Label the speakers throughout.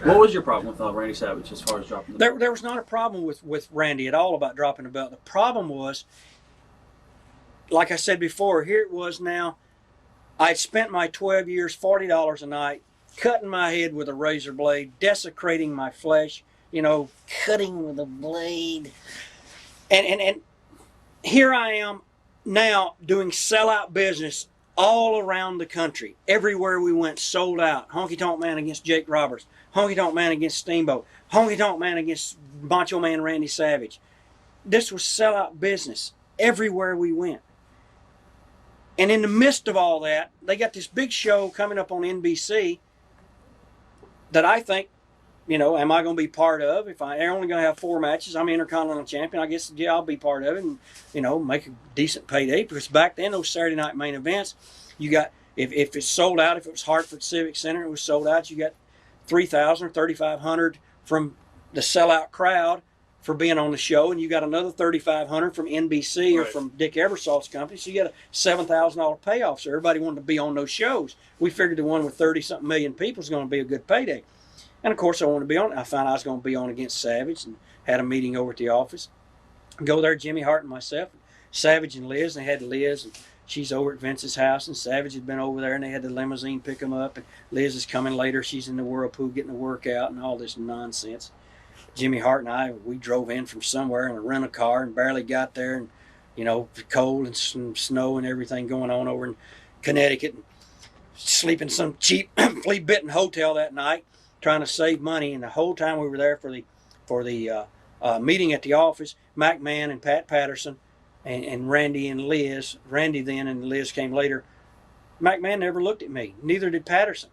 Speaker 1: What was your problem with Randy Savage as far as dropping the belt?
Speaker 2: There was not a problem with Randy at all about dropping the belt. The problem was, like I said before, here it was now. I'd spent my 12 years, $40 a night, cutting my head with a razor blade, desecrating my flesh, cutting with a blade. And here I am now doing sellout business all around the country. Everywhere we went, sold out. Honky Tonk Man against Jake Roberts. Honky Tonk Man against Steamboat. Honky Tonk Man against Macho Man Randy Savage. This was sellout business everywhere we went. And in the midst of all that, they got this big show coming up on NBC that I think, am I going to be part of? If they're only going to have 4 matches, I'm Intercontinental Champion, I guess, yeah, I'll be part of it and, make a decent payday. Because back then, those Saturday night main events, you got, if it's sold out, if it was Hartford Civic Center, it was sold out, you got 3,000 or 3,500 from the sellout crowd for being on the show, and you got another 3,500 from NBC or from Dick Ebersalt's company, so you got a $7,000 payoff. So everybody wanted to be on those shows. We figured the one with 30-something million people was going to be a good payday. And of course, I wanted to be on. I found I was going to be on against Savage, and had a meeting over at the office. Go there, Jimmy Hart and myself, Savage and Liz. And they had Liz, and she's over at Vince's house, and Savage had been over there, and they had the limousine pick him up. And Liz is coming later. She's in the whirlpool getting a workout and all this nonsense. Jimmy Hart and I, we drove in from somewhere in a rental car and barely got there, and cold and some snow and everything going on over in Connecticut, and sleep in some cheap flea-bitten hotel that night, trying to save money. And the whole time we were there for the meeting at the office, McMahon and Pat Patterson and Randy and Liz. Randy then and Liz came later. McMahon never looked at me. Neither did Patterson.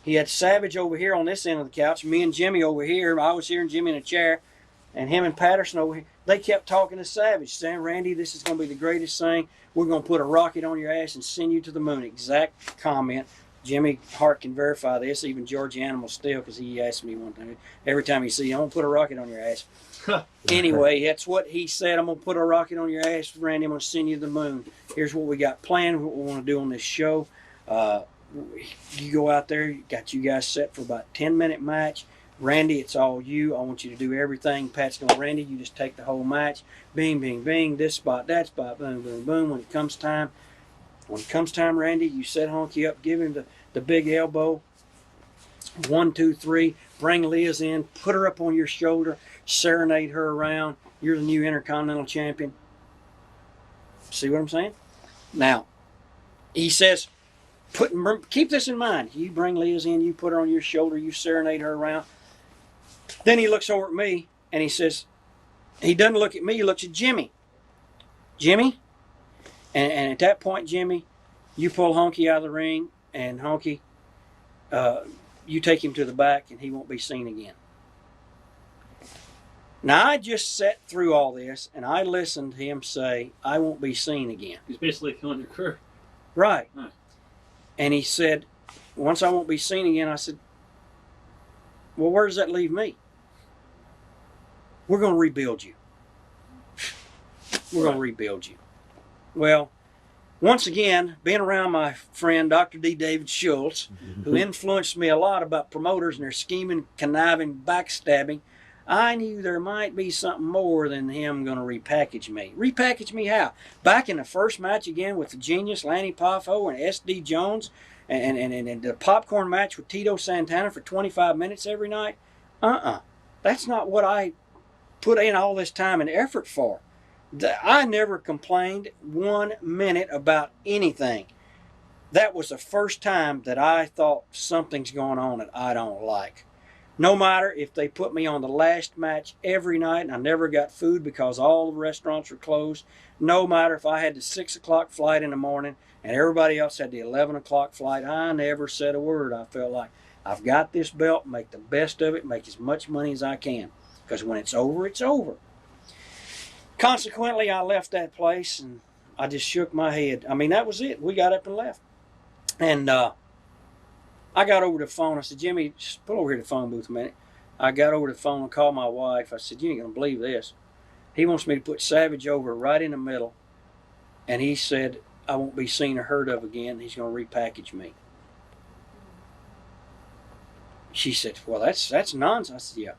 Speaker 2: He had Savage over here on this end of the couch, me and Jimmy over here. I was here and Jimmy in a chair, and him and Patterson over here. They kept talking to Savage, saying, Randy, this is going to be the greatest thing. We're going to put a rocket on your ass and send you to the moon. Exact comment. Jimmy Hart can verify this, even George Animal still, because he asked me one time. Every time he sees you, I'm going to put a rocket on your ass. Anyway, that's what he said. I'm going to put a rocket on your ass, Randy. I'm going to send you to the moon. Here's what we got planned, what we want to do on this show. You go out there, got you guys set for about a 10-minute match. Randy, it's all you. I want you to do everything. Pat's going, Randy, you just take the whole match. Bing, bing, bing, this spot, that spot, boom, boom, boom. When it comes time, Randy, you set Honky up, give him the big elbow. 1, 2, 3. Bring Liz in, put her up on your shoulder, serenade her around. You're the new Intercontinental Champion. See what I'm saying? Now, he says, keep this in mind. You bring Liz in, you put her on your shoulder, you serenade her around. Then he looks over at me and he says, he doesn't look at me, he looks at Jimmy. Jimmy? And at that point, Jimmy, you pull Honky out of the ring, and Honky, you take him to the back and he won't be seen again. Now, I just sat through all this and I listened to him say, I won't be seen again.
Speaker 1: He's basically killing your career.
Speaker 2: Right.
Speaker 1: Nice.
Speaker 2: And he said, once I won't be seen again, I said, well, where does that leave me? We're going to rebuild you. We're going to rebuild you. Well, once again, being around my friend, Dr. D. David Schultz, who influenced me a lot about promoters and their scheming, conniving, backstabbing, I knew there might be something more than him going to repackage me. Repackage me how? Back in the first match again with the Genius, Lanny Poffo, and S.D. Jones, and the popcorn match with Tito Santana for 25 minutes every night? That's not what I put in all this time and effort for. I never complained 1 minute about anything. That was the first time that I thought something's going on that I don't like. No matter if they put me on the last match every night and I never got food because all the restaurants were closed. No matter if I had the 6 o'clock flight in the morning and everybody else had the 11 o'clock flight, I never said a word. I felt like I've got this belt, make the best of it, make as much money as I can. Because when it's over, it's over. Consequently, I left that place and I just shook my head. I mean, that was it. We got up and left. And I got over the phone. I said, Jimmy, just pull over here to the phone booth a minute. I got over the phone and called my wife. I said, you ain't going to believe this. He wants me to put Savage over right in the middle. And he said, I won't be seen or heard of again. He's going to repackage me. She said, well, that's nonsense. I said, yeah.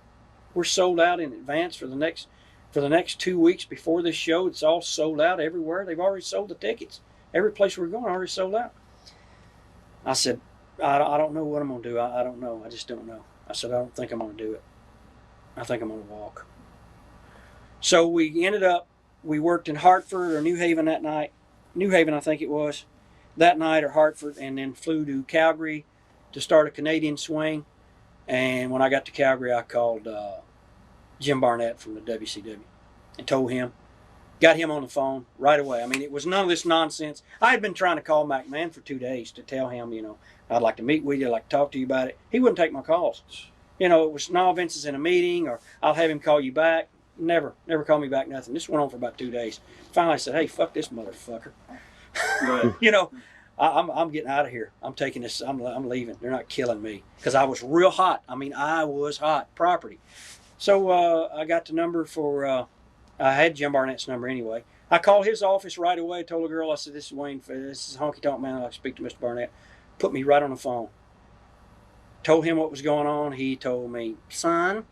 Speaker 2: We're sold out in advance for the next 2 weeks before this show. It's all sold out everywhere. They've already sold the tickets. Every place we're going already sold out. I said, I don't know what I'm going to do. I don't know. I just don't know. I said, I don't think I'm going to do it. I think I'm going to walk. So we ended up, we worked in Hartford or New Haven that night. New Haven, I think it was, that night, or Hartford, and then flew to Calgary to start a Canadian swing. And when I got to Calgary, I called Jim Barnett from the WCW and told him, got him on the phone right away. I mean, it was none of this nonsense. I had been trying to call McMahon for 2 days to tell him, you know, I'd like to meet with you, I'd like to talk to you about it. He wouldn't take my calls. You know, it was, no, Vince is in a meeting, or I'll have him call you back. Never called me back, nothing. This went on for about 2 days. Finally I said, hey, fuck this motherfucker.
Speaker 1: Right.
Speaker 2: You know, I'm getting out of here. I'm taking this. I'm leaving. They're not killing me, because I was real hot. I mean, I was hot property. So I got the number for. I had Jim Barnett's number anyway. I called his office right away. Told the girl, I said, "This is Wayne. This is Honky Tonk Man. I'd like to speak to Mr. Barnett." Put me right on the phone. Told him what was going on. He told me, "Son,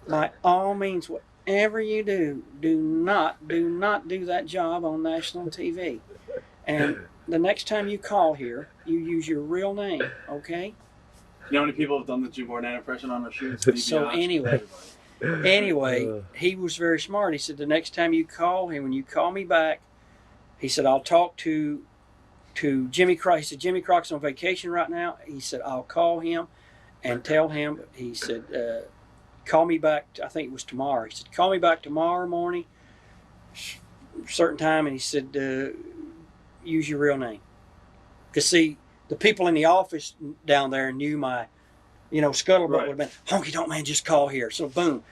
Speaker 2: by all means, whatever you do, do not do that job on national TV. And the next time you call here, you use your real name, okay?"
Speaker 1: You know how many people have done the Jim Barnett impression on our shoots?
Speaker 2: So anyway, he was very smart. He said, the next time you call him, when you call me back, he said, I'll talk to Jimmy Croc. He said, Jimmy Croc's on vacation right now. He said, I'll call him and tell him. He said, call me back. I think it was tomorrow. He said, call me back tomorrow morning, certain time. And he said, use your real name. Because, see, the people in the office down there knew my, you know, scuttlebutt would have been, Honky Tonk Man, just call here. So, boom.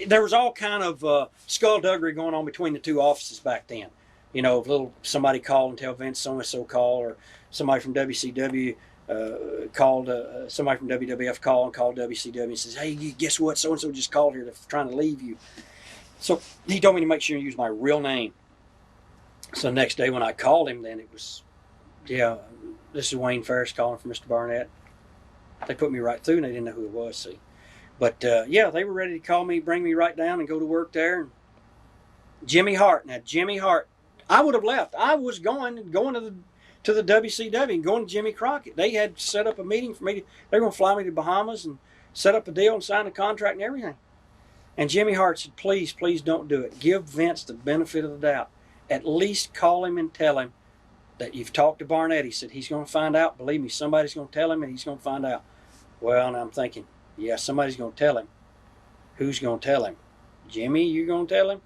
Speaker 2: There was all kind of skullduggery going on between the two offices back then. You know, somebody called and tell Vince so-and-so called, or somebody from WCW called, somebody from WWF called WCW and says, hey, guess what? So-and-so just called here. They're trying to leave you. So he told me to make sure you use my real name. So the next day when I called him, then it was, yeah, this is Wayne Ferris calling for Mr. Barnett. They put me right through and they didn't know who it was, see. But yeah, they were ready to call me, bring me right down and go to work there. And Jimmy Hart, I would have left. I was going to the WCW and going to Jimmy Crockett. They had set up a meeting for me. They were going to fly me to Bahamas and set up a deal and sign a contract and everything. And Jimmy Hart said, please don't do it. Give Vince the benefit of the doubt. At least call him and tell him that you've talked to Barnett. He said he's going to find out. Believe me, somebody's going to tell him and he's going to find out. Well, and I'm thinking, yeah, somebody's going to tell him. Who's going to tell him? Jimmy, you going to tell him?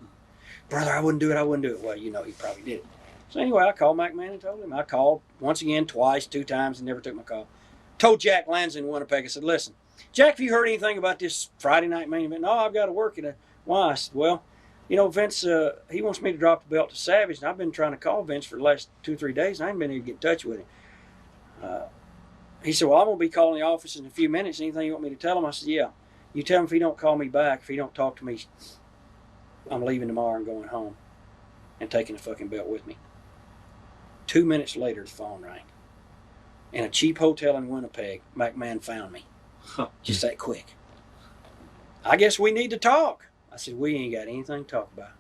Speaker 2: Brother, I wouldn't do it. Well, you know, he probably did it. So anyway, I called McMahon and told him. I called once again, twice, 2 times, and never took my call. Told Jack Lanza in Winnipeg, I said, listen, Jack, have you heard anything about this Friday night main event? No, I've got to work it. Why? I said, well, you know, Vince, he wants me to drop the belt to Savage, and I've been trying to call Vince for the last 2 or 3 days, and I haven't been able to get in touch with him. He said, well, I'm going to be calling the office in a few minutes. Anything you want me to tell him? I said, yeah. You tell him if he don't call me back, if he don't talk to me, I'm leaving tomorrow and going home and taking the fucking belt with me. 2 minutes later, the phone rang. In a cheap hotel in Winnipeg, McMahon found me. Just that quick. I guess we need to talk. I said, we ain't got anything to talk about.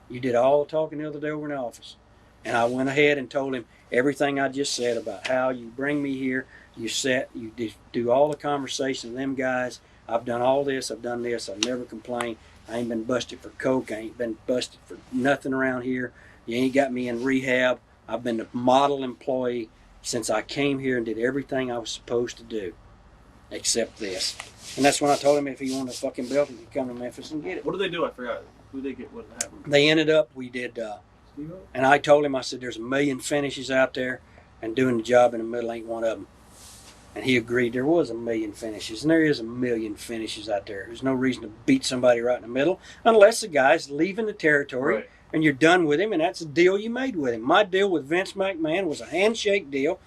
Speaker 2: You did all the talking the other day over in the office. And I went ahead and told him everything I just said about how you bring me here, you do all the conversation with them guys. I've done all this, I've done this, I've never complained. I ain't been busted for coke, I ain't been busted for nothing around here. You ain't got me in rehab. I've been a model employee since I came here and did everything I was supposed to do, except this. And that's when I told him if he wanted a fucking belt, he could come to Memphis and get it.
Speaker 1: What did they do? I forgot. Who did they get? What happened?
Speaker 2: They ended up, we did, and I told him, I said, there's a million finishes out there, and doing the job in the middle ain't one of them. And he agreed there was a million finishes, and there is a million finishes out there. There's no reason to beat somebody right in the middle unless the guy's leaving the territory. Right. And you're done with him, and that's a deal you made with him. My deal with Vince McMahon was a handshake deal.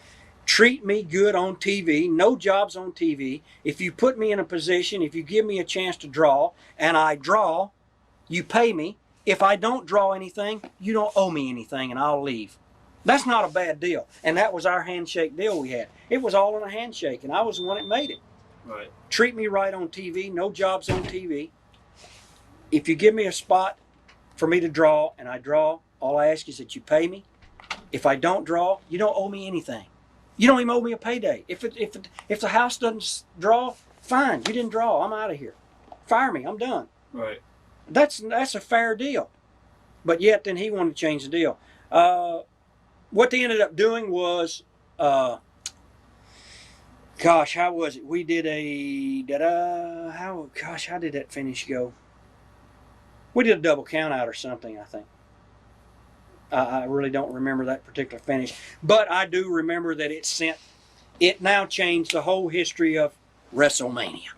Speaker 2: Treat me good on TV, no jobs on TV. If you put me in a position, if you give me a chance to draw, and I draw, you pay me. If I don't draw anything, you don't owe me anything, and I'll leave. That's not a bad deal. And that was our handshake deal we had. It was all in a handshake, and I was the one that made it.
Speaker 1: Right.
Speaker 2: Treat me right on TV. No jobs on TV. If you give me a spot for me to draw and I draw, all I ask is that you pay me. If I don't draw, you don't owe me anything. You don't even owe me a payday. If the house doesn't draw, fine. You didn't draw. I'm out of here. Fire me. I'm done.
Speaker 1: Right.
Speaker 2: That's a fair deal. But yet then he wanted to change the deal. What they ended up doing was, how was it? We did how did that finish go? We did a double count out or something, I think. I really don't remember that particular finish. But I do remember that it now changed the whole history of WrestleMania.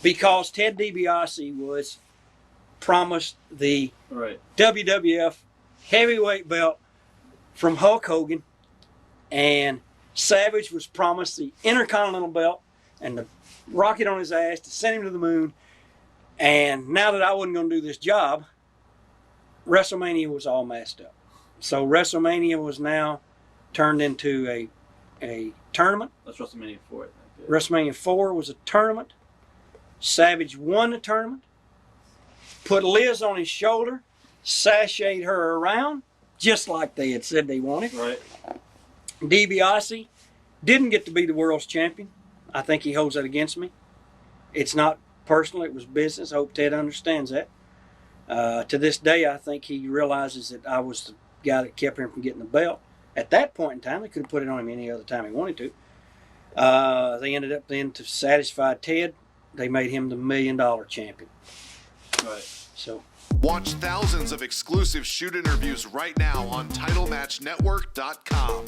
Speaker 2: Because Ted Dibiase was promised the WWF heavyweight belt from Hulk Hogan, and Savage was promised the Intercontinental belt and the rocket on his ass to send him to the moon. And now that I wasn't going to do this job, WrestleMania was all messed up. So WrestleMania was now turned into a tournament.
Speaker 1: That's WrestleMania 4, I think. Yeah.
Speaker 2: WrestleMania 4 was a tournament. Savage won the tournament, put Liz on his shoulder, sashayed her around, just like they had said they wanted.
Speaker 1: Right.
Speaker 2: DiBiase didn't get to be the world's champion. I think he holds that against me. It's not personal, it was business. I hope Ted understands that. To this day, I think he realizes that I was the guy that kept him from getting the belt. At that point in time, they could have put it on him any other time he wanted to. They ended up then, to satisfy Ted, they made him the $1 million champion.
Speaker 1: Right.
Speaker 2: So,
Speaker 3: watch thousands of exclusive shoot interviews right now on TitleMatchNetwork.com.